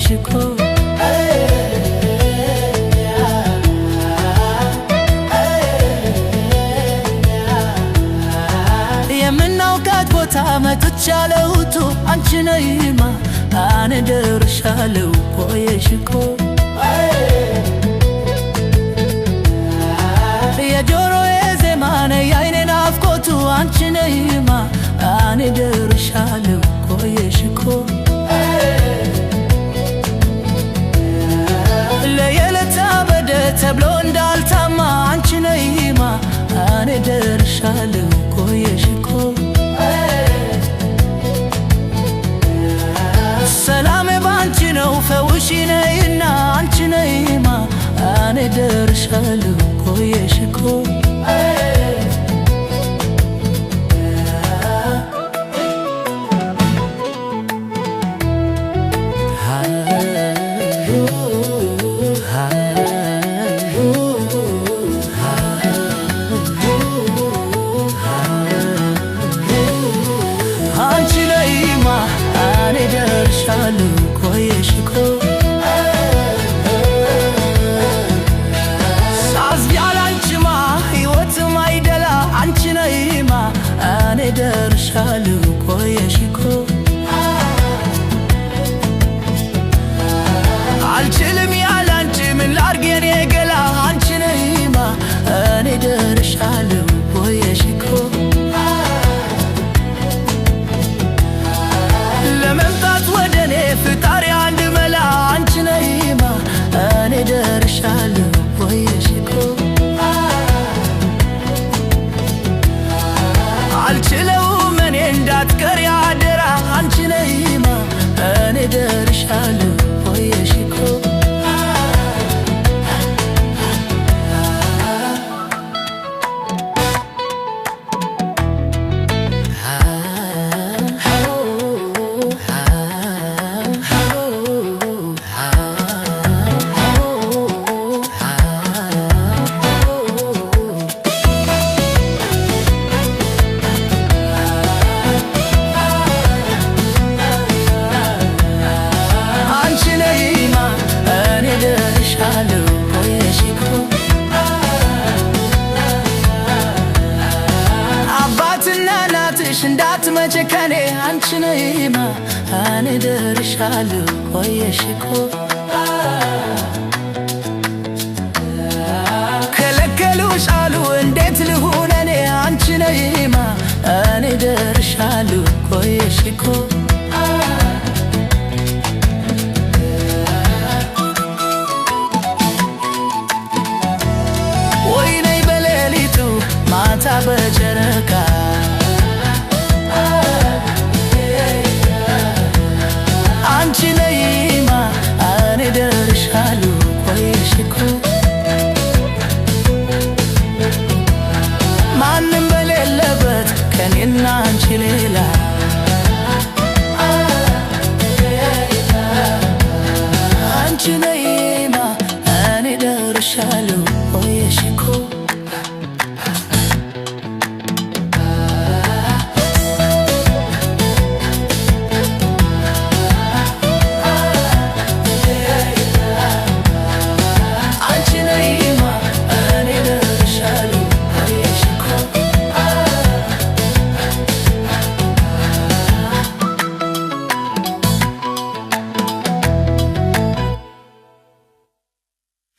ቆየሽኮ የምናውቃት ቦታ መጥቻለሁቱ አንቺ ነይማ አነ ደርሻለሁ ቆየሽኮ የጆሮዬ ዜማ ነይ የዓይኔ ናፍቆቱ አንቺ ነይማ አነ ደርሻለሁ ቆየሽኮ ለየለታ በደ ተብሎ እንዳልታማ አንቺ ነይማ አነ ደርሻለሁ ቆየሽኮ ሰላም ባንቺ ነው ፈውሺ ነይና አንቺ ነይማ አነ ደርሻለሁ ቆየሽኮ አንቺ ነይማ አነ ደርሻለሁ ቆየሽኮ ሳዝያላንቺማ ሕይወትም አይደላ አንቺ ነይማ አነ ደርሻለሁ ቆየሽኮ አልችልም ያላንቺ ምን ላርግ የኔ ገላ አንቺ ነይማ አነ ደርሻለሁ ቆየሽኮ ለመምጣት ወደኔ ፍጣሪ አንድ መላ አንቺ ነይማ አነ ደርሻለሁ ቆየሽኮ አልችለውም እኔ እንዳትቀሪ አደራ አንቺ ነይማ አነ ደርሻለሁ ቆየሽኮ አባትና እናትሽ እንዳትመጪ ከኔ አንቺ ነይማ አነ ደርሻለሁ ቆየሽኮ ከለከሉሽ አሉ እንዴት ልሁን እኔ አንቺ ነይማ አነ ደርሻለሁ ቆየሽኮ ማታ በጀ